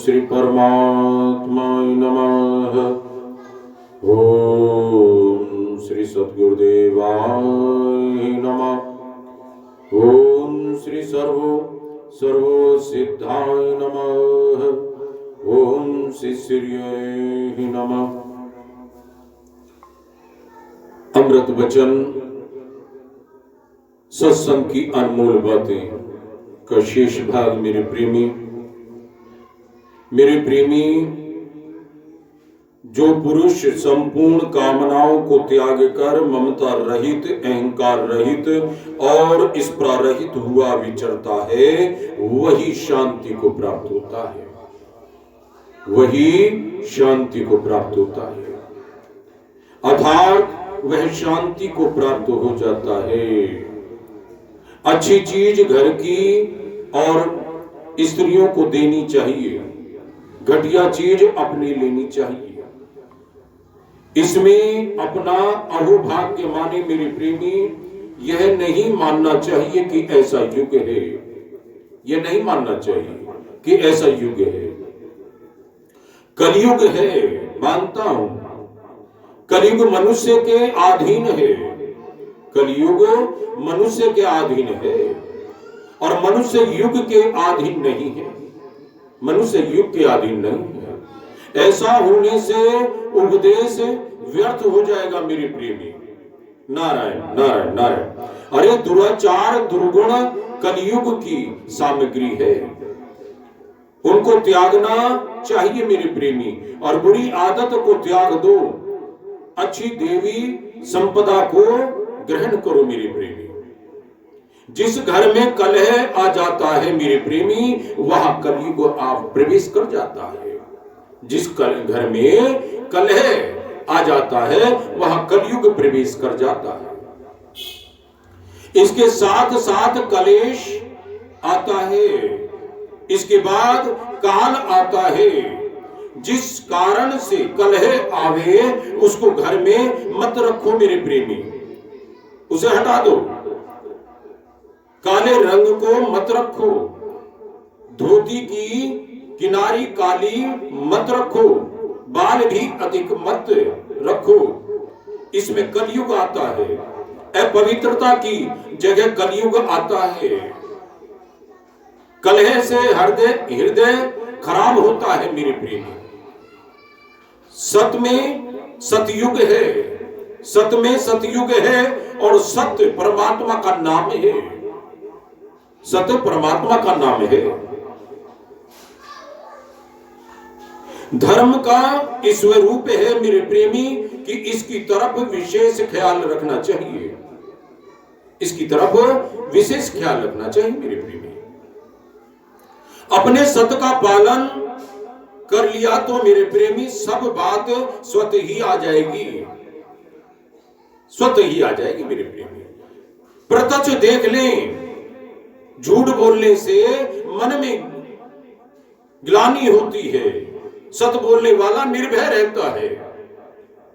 श्री परमात्माय नमः। ओम श्री सद्गुरुदेवाय नमः। ओम श्री सर्व सिद्धाय नमः। ओम श्री शिष्याय नमः। अमृत वचन सत्संग की अनमोल बातें का शेष भाग मेरे प्रेमी जो पुरुष संपूर्ण कामनाओं को त्याग कर ममता रहित, अहंकार रहित और इस प्रारहित हुआ विचरता है, वही शांति को प्राप्त होता है। वही शांति को प्राप्त होता है, अर्थात वह शांति को प्राप्त हो जाता है। अच्छी चीज घर की और स्त्रियों को देनी चाहिए, घटिया चीज अपने लेनी चाहिए। इसमें अपना अहोभाग्य माने मेरे प्रेमी, यह नहीं मानना चाहिए कि ऐसा युग है, यह नहीं मानना चाहिए कि ऐसा युग है। कलयुग है, मानता हूं। कलयुग मनुष्य के अधीन है, कलयुग मनुष्य के अधीन है और मनुष्य युग के अधीन नहीं है, मनुष्य युग के अधीन नहीं है। ऐसा होने से उपदेश व्यर्थ हो जाएगा मेरे प्रेमी। नारायण नारायण नारायण। अरे दुराचार दुर्गुण कलयुग की सामग्री है, उनको त्यागना चाहिए मेरे प्रेमी, और बुरी आदत को त्याग दो, अच्छी देवी संपदा को ग्रहण करो मेरे प्रेमी। जिस घर में कलह आ जाता है मेरे प्रेमी, वहां कलयुग आप प्रवेश कर जाता है। जिस घर में कलह आ जाता है, वहां कलयुग प्रवेश कर जाता है। इसके साथ साथ कलेश आता है, इसके बाद काल आता है। जिस कारण से कलह आवे उसको घर में मत रखो मेरे प्रेमी, उसे हटा दो। काले रंग को मत रखो, धोती की किनारी काली मत रखो, बाल भी अधिक मत रखो। इसमें कलयुग आता है, अपवित्रता की जगह कलयुग आता है। कलह से हृदय खराब होता है मेरे प्रेमी। सत में सतयुग है, सत में सतयुग है, और सत्य परमात्मा का नाम है, सत्य परमात्मा का नाम है। धर्म का स्वरूप है मेरे प्रेमी कि इसकी तरफ विशेष ख्याल रखना चाहिए, इसकी तरफ विशेष ख्याल रखना चाहिए मेरे प्रेमी। अपने सत्य का पालन कर लिया तो मेरे प्रेमी सब बात स्वतः ही आ जाएगी, स्वतः ही आ जाएगी मेरे प्रेमी। प्रत्यक्ष देख लें, झूठ बोलने से मन में ग्लानि होती है, सत्य बोलने वाला निर्भय रहता है।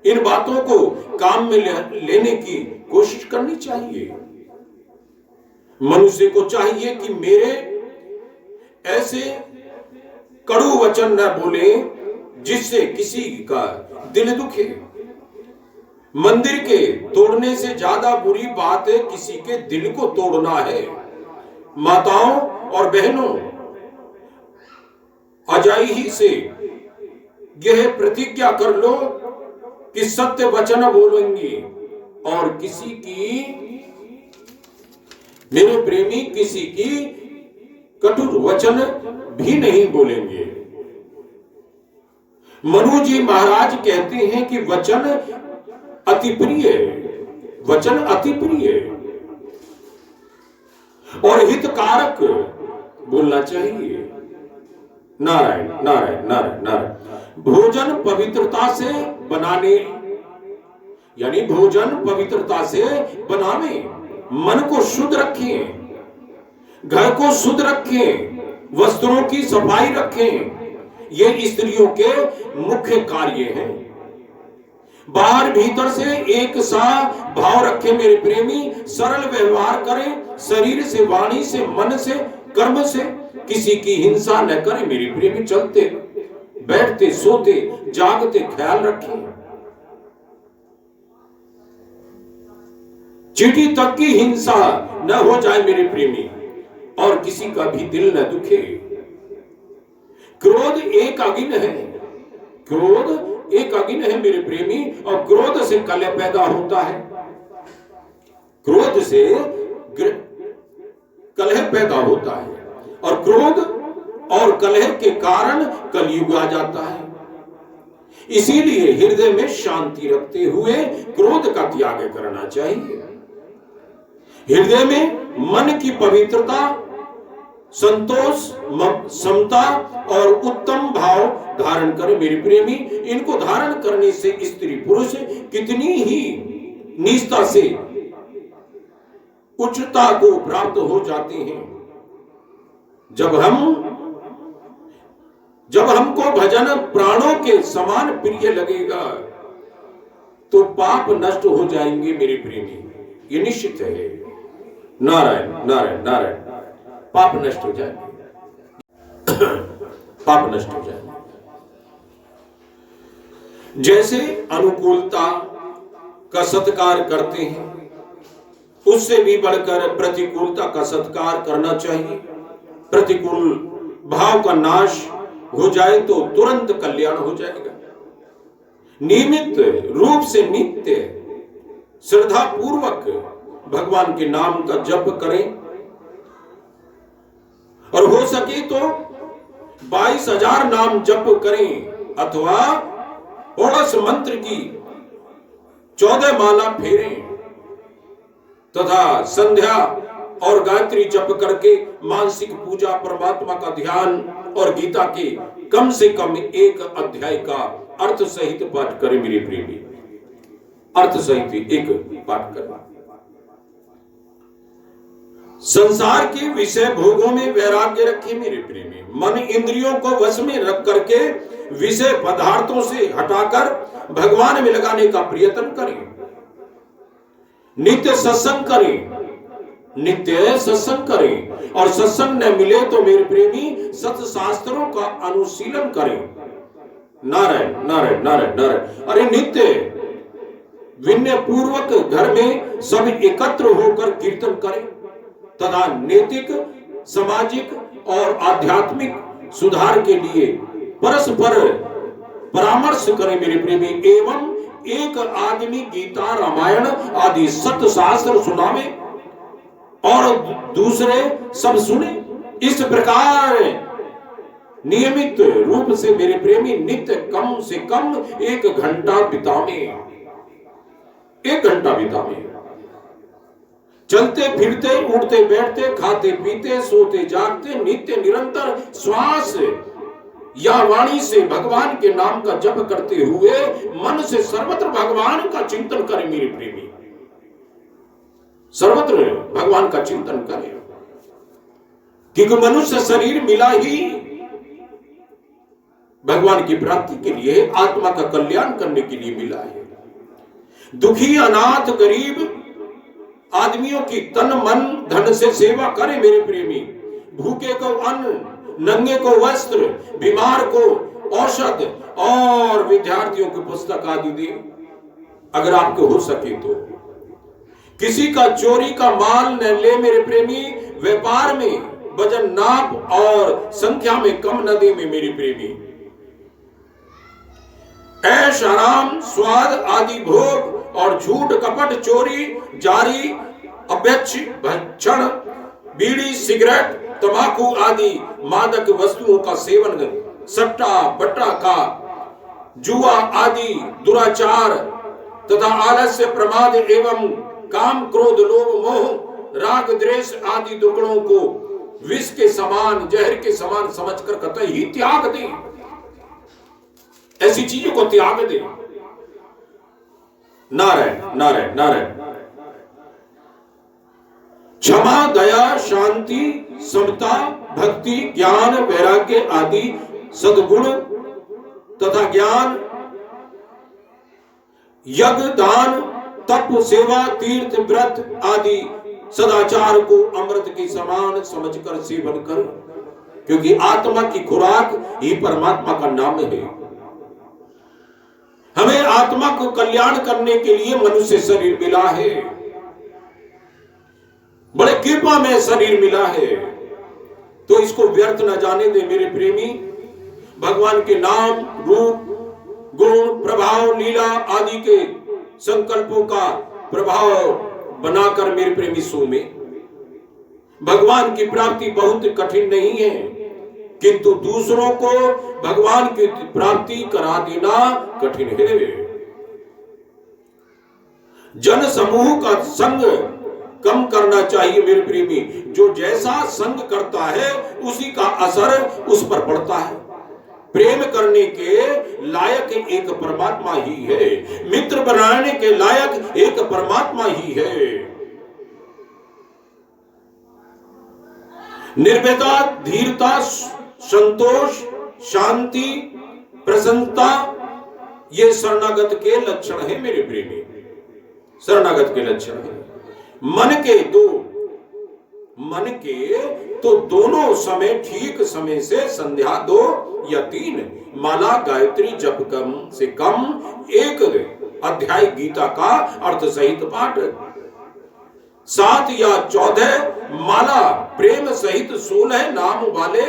इन बातों को काम में लेने की कोशिश करनी चाहिए। मनुष्य को चाहिए कि मेरे ऐसे कड़ू वचन न बोले जिससे किसी का दिल दुखे। मंदिर के तोड़ने से ज्यादा बुरी बात है किसी के दिल को तोड़ना है। माताओं और बहनों, अजाई ही से यह प्रतिज्ञा कर लो कि सत्य वचन बोलेंगे और किसी की, मेरे प्रेमी, किसी की कटु वचन भी नहीं बोलेंगे। मनु जी महाराज कहते हैं कि वचन अति प्रिय, वचन अति प्रिय और हितकारक बोलना चाहिए। नारायण नारायण नारायण नारायण। भोजन पवित्रता से बनाने, यानी भोजन पवित्रता से बनावे, मन को शुद्ध रखें, घर को शुद्ध रखें, वस्त्रों की सफाई रखें। ये स्त्रियों के मुख्य कार्य हैं। बाहर भीतर से एक सा भाव रखें मेरे प्रेमी, सरल व्यवहार करें, शरीर से, वाणी से, मन से कर्म से किसी की हिंसा न करे मेरे प्रेमी। चलते बैठते सोते जागते ख्याल रखें। चींटी तक की हिंसा न हो जाए मेरे प्रेमी, और किसी का भी दिल न दुखे। क्रोध एक अगिन है, क्रोध एक अगिन है मेरे प्रेमी, और क्रोध से कलह पैदा होता है। क्रोध से कलह पैदा होता है, और क्रोध और कलह के कारण कलयुग आ जाता है। इसीलिए हृदय में शांति रखते हुए क्रोध का त्याग करना चाहिए। हृदय में मन की पवित्रता, संतोष, समता और उत्तम भाव धारण करें मेरे प्रेमी। इनको धारण करने से स्त्री पुरुष कितनी ही निष्ठा से उच्चता को प्राप्त हो जाते हैं। जब हमको भजन प्राणों के समान प्रिय लगेगा तो पाप नष्ट हो जाएंगे मेरे प्रेमी, ये निश्चित है। नारायण नारायण नारायण। पाप नष्ट हो जाएंगे, पाप नष्ट हो जाएंगे। जैसे अनुकूलता का सत्कार करते हैं, उससे भी बढ़कर प्रतिकूलता का सत्कार करना चाहिए। प्रतिकूल भाव का नाश हो जाए तो तुरंत कल्याण हो जाएगा। नियमित रूप से नित्य श्रद्धा पूर्वक भगवान के नाम का जप करें, और हो सके तो 22,000 नाम जप करें, अथवा ओड़स मंत्र की 14 माला फेरें, तथा संध्या और गायत्री जप करके मानसिक पूजा, परमात्मा का ध्यान और गीता के कम से कम एक अध्याय का अर्थ सहित पाठ करें मेरे प्रेमी। अर्थ सहित एक पाठ करें। संसार के विषय भोगों में वैराग्य रखें मेरे प्रेमी। मन इंद्रियों को वश में रख करके विषय पदार्थों से हटाकर भगवान में लगाने का प्रयत्न करें। नित्य सत्संग करें, नित्य सत्संग करें, और सत्संग न मिले तो मेरे प्रेमी सत्य शास्त्रों का अनुशीलन करें। नारायण नारायण नारायण नारायण। अरे नित्य विनय पूर्वक घर में सब एकत्र होकर कीर्तन करें, तथा नैतिक, सामाजिक और आध्यात्मिक सुधार के लिए परस्पर परामर्श करें मेरे प्रेमी। एवं एक आदमी गीता, रामायण आदि सत्य शास्त्र सुनावे और दूसरे सब सुने। इस प्रकार नियमित रूप से मेरे प्रेमी नित्य कम से कम 1 घंटा बितावे, 1 घंटा बितावे। चलते फिरते, उठते बैठते, खाते पीते, सोते जागते, नित्य निरंतर श्वास या वाणी से भगवान के नाम का जप करते हुए मन से सर्वत्र भगवान का चिंतन करें मेरे प्रेमी। सर्वत्र भगवान का चिंतन करें, क्योंकि मनुष्य शरीर मिला ही भगवान की प्राप्ति के लिए, आत्मा का कल्याण करने के लिए मिला है। दुखी, अनाथ, गरीब आदमियों की तन मन धन से सेवा करें मेरे प्रेमी। भूखे को अन्न, नंगे को वस्त्र, बीमार को औषध और विद्यार्थियों की पुस्तक आदि दे, अगर आपको हो सके तो। किसी का चोरी का माल न ले मेरे प्रेमी। व्यापार में वजन, नाप और संख्या में कम न दे मेरे प्रेमी। ऐश आराम, स्वाद आदि भोग और झूठ कपट, चोरी, जारी, अभ्यक्ष, भक्षण, बीड़ी, सिगरेट, तंबाकू आदि मादक वस्तुओं का सेवन, सट्टा बट्टा का, जुआ आदि दुराचार तथा आलस्य, प्रमाद एवं काम, क्रोध, लोभ, मोह, राग, द्वेष आदि दुर्गुणों को विष के समान, जहर के समान समझकर कतई ही त्याग दे। ऐसी चीजों को त्याग दे। नारायण नारायण नारायण। क्षमा, दया, शांति, समता, भक्ति, ज्ञान, वैराग्य आदि सद्गुण तथा ज्ञान, यज्ञ, दान, तप, सेवा, तीर्थ, व्रत आदि सदाचार को अमृत के समान समझकर सेवन कर, क्योंकि आत्मा की खुराक ही परमात्मा का नाम है। हमें आत्मा को कल्याण करने के लिए मनुष्य शरीर मिला है, बड़े कृपा में शरीर मिला है, तो इसको व्यर्थ न जाने दे मेरे प्रेमी। भगवान के नाम, रूप, गुण, प्रभाव, लीला आदि के संकल्पों का प्रभाव बनाकर मेरे प्रेमी सो में। भगवान की प्राप्ति बहुत कठिन नहीं है, किंतु दूसरों को भगवान की प्राप्ति करा देना कठिन है। जन समूह का संग कम करना चाहिए मेरे प्रेमी। जो जैसा संग करता है उसी का असर उस पर पड़ता है। प्रेम करने के लायक एक परमात्मा ही है, मित्र बनाने के लायक एक परमात्मा ही है। निर्भयता, धीरता, संतोष, शांति, प्रसन्नता, ये शरणागत के लक्षण है मेरे प्रेमी, शरणागत के लक्षण है। मन के तो दोनों समय ठीक समय से संध्या 2 या 3 माला गायत्री जप कम से कम 1 अध्याय गीता का अर्थ सहित पाठ, 7 या 14 माला प्रेम सहित 16 नाम वाले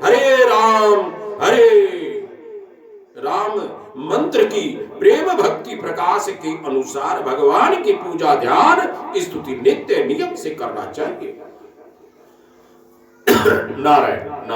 हरे राम मंत्र की प्रेम भक्ति प्रकाश के अनुसार भगवान की पूजा, ध्यान, स्तुति नित्य नियम से करना चाहिए। नारायण नारायण।